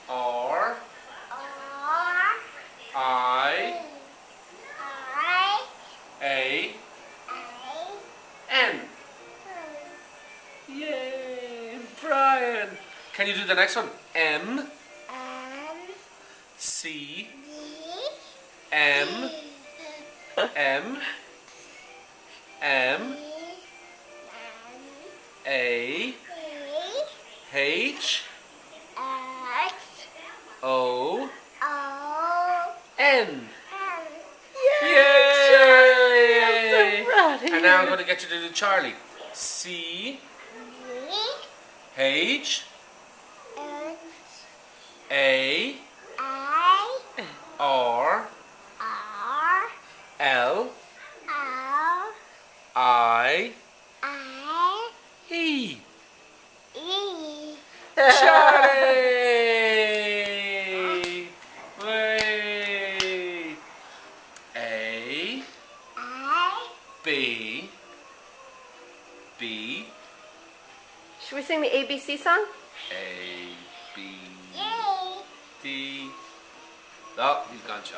R R I I A A N. Yay, Brian. Can you do the next one? M M C D M M M A H X O O N. Yay, I'm Yay! so proud of you. And now I'm going to get you to do Charlie. C H A R L I E. Charlie! Wait. A B B Should we sing the ABC song? A B D. Oh, he's gone shy.